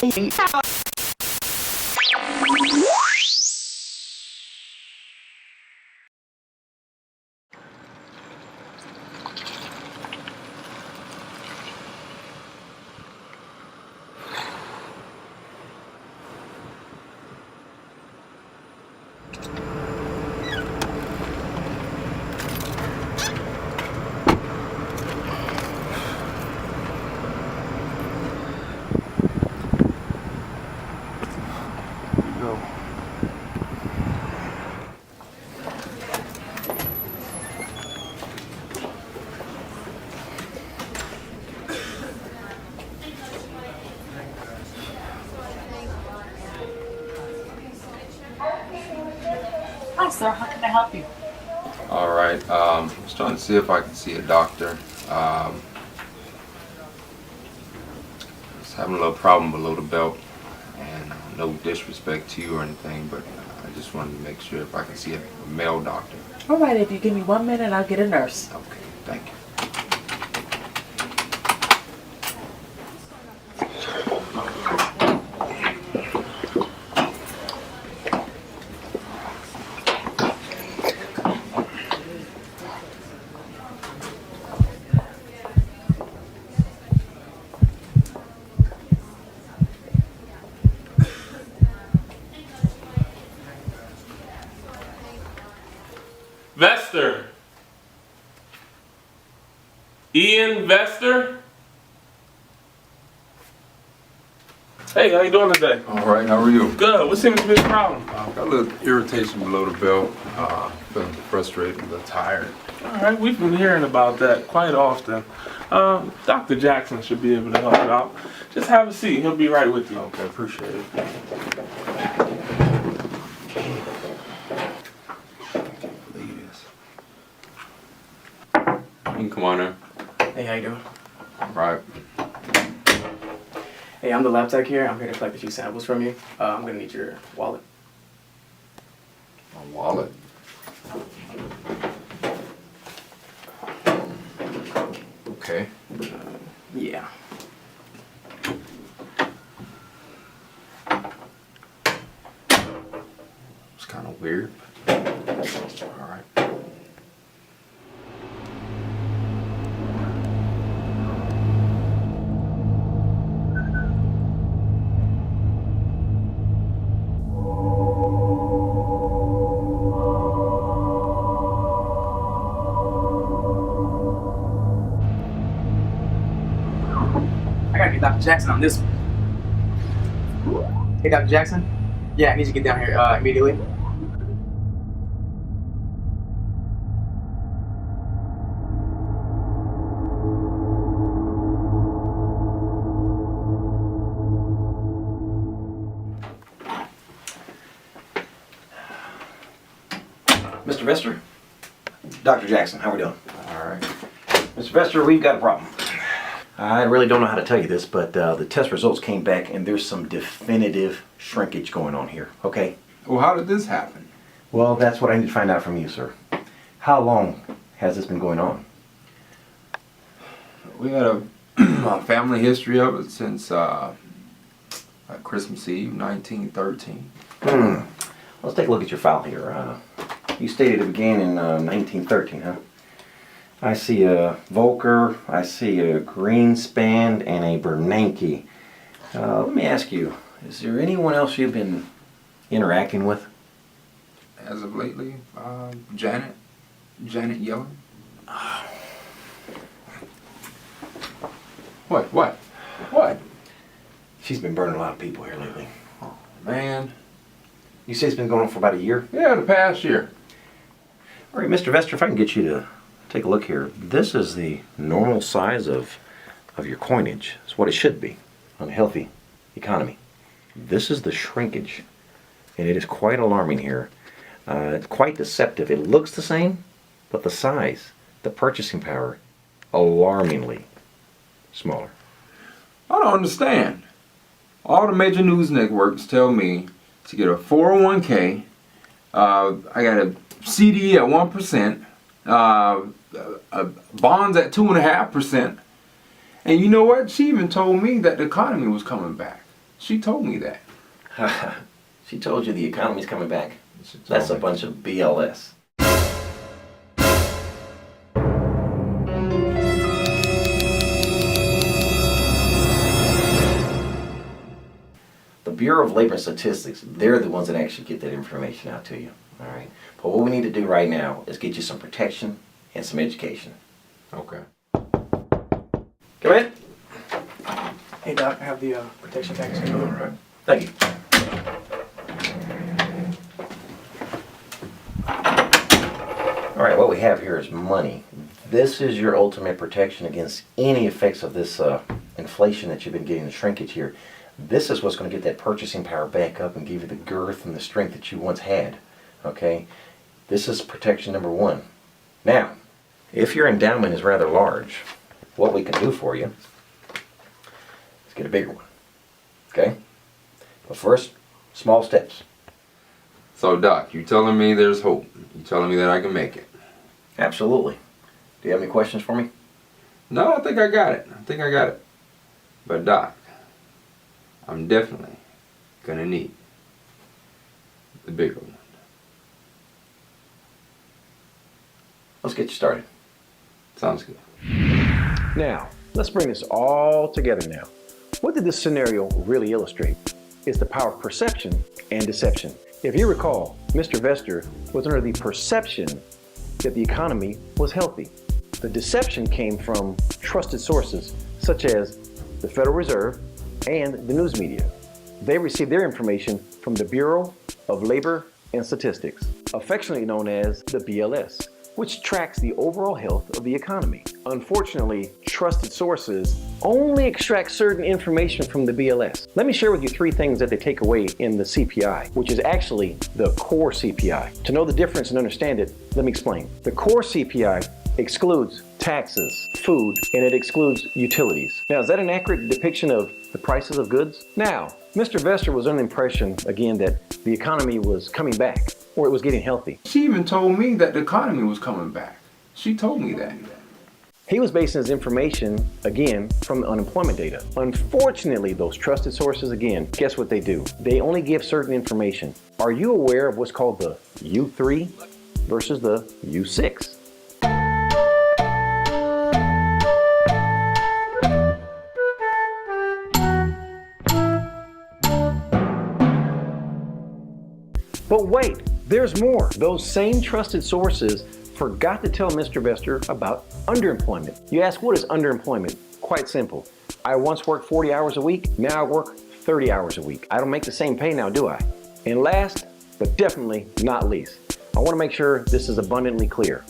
Hi, sir. How can I help you? All right. I was trying to see if I can see a doctor. Just having a little problem below the belt, and no disrespect to you or anything, but I just wanted to make sure if I can see a male doctor. All right. If you give me 1 minute, I'll get a nurse. Okay. Thank you. Vester. Ian Vester. Hey, how you doing today? All right. How are you? Good. What seems to be the problem? I've got a little irritation below the belt. Feeling frustrated, a little tired. All right, we've been hearing about that quite often. Dr. Jackson should be able to help you out. Just have a seat. He'll be right with you. Okay. Appreciate it. You can come on in. Hey, how you doing? All right. Hey, I'm the lab tech here. I'm here to collect a few samples from you. I'm gonna need your wallet. My wallet. Okay. Yeah. It's kind of weird, but all right. I gotta get Dr. Jackson on this one. Hey, Dr. Jackson? Yeah, I need you to get down here immediately. Mr. Vester? Dr. Jackson, how we doing? All right. Mr. Vester, we've got a problem. I really don't know how to tell you this, but the test results came back and there's some definitive shrinkage going on here, okay? Well, how did this happen? Well, that's what I need to find out from you, sir. How long has this been going on? We had a family history of it since Christmas Eve, 1913. Let's take a look at your file here. You stated it began in 1913, huh? I see a Volcker, I see a Greenspan, and a Bernanke. Let me ask you, is there anyone else you've been interacting with? As of lately, Janet Yellen. What? She's been burning a lot of people here lately. Oh, man. You say it's been going on for about a year? Yeah, the past year. All right, Mr. Vester, if I can get you to take a look here. This is the normal size of your coinage. It's what it should be on a healthy economy. This is the shrinkage, and it is quite alarming here. It's quite deceptive. It looks the same, but the size, the purchasing power, alarmingly smaller. I don't understand. All the major news networks tell me to get a 401k. I got a CD at 1%. Bonds at 2.5%. And you know what? She even told me that the economy was coming back. She told me that. She told you the economy's coming back. She told That's a me. bunch of BLS. The Bureau of Labor and Statistics, they're the ones that actually get that information out to you. All right. But what we need to do right now is get you some protection and some education. Okay. Come in. Hey Doc, I have the protection package. All right. Thank you. All right, what we have here is money. This is your ultimate protection against any effects of this inflation that you've been getting, the shrinkage here. This is what's going to get that purchasing power back up and give you the girth and the strength that you once had. Okay? This is protection number one. Now, if your endowment is rather large, what we can do for you is get a bigger one. Okay? But first, small steps. So, Doc, you telling me there's hope? You telling me that I can make it? Absolutely. Do you have any questions for me? No, I think I got it. I think I got it. But, Doc, I'm definitely gonna need the bigger one. Let's get you started. Sounds good. Now, let's bring this all together now. What did this scenario really illustrate? It's the power of perception and deception. If you recall, Mr. Vester was under the perception that the economy was healthy. The deception came from trusted sources such as the Federal Reserve and the news media. They received their information from the Bureau of Labor and Statistics, affectionately known as the BLS, which tracks the overall health of the economy. Unfortunately, trusted sources only extract certain information from the BLS. Let me share with you 3 things that they take away in the CPI, which is actually the Core CPI. To know the difference and understand it, let me explain. The Core CPI excludes taxes, food, and it excludes utilities. Now, is that an accurate depiction of the prices of goods? Now, Mr. Vester was under the impression, again, that the economy was coming back, or it was getting healthy. She even told me that the economy was coming back. She told me that. He was basing his information, again, from the unemployment data. Unfortunately, those trusted sources, again, guess what they do? They only give certain information. Are you aware of what's called the U3 versus the U6? But wait, there's more. Those same trusted sources forgot to tell Mr. Vester about underemployment. You ask, what is underemployment? Quite simple. I once worked 40 hours a week, now I work 30 hours a week. I don't make the same pay now, do I? And last, but definitely not least, I want to make sure this is abundantly clear.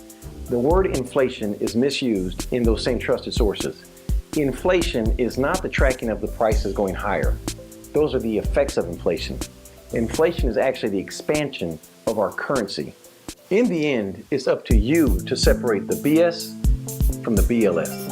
The word inflation is misused in those same trusted sources. Inflation is not the tracking of the prices going higher. Those are the effects of inflation. Inflation is actually the expansion of our currency. In the end, it's up to you to separate the BS from the BLS.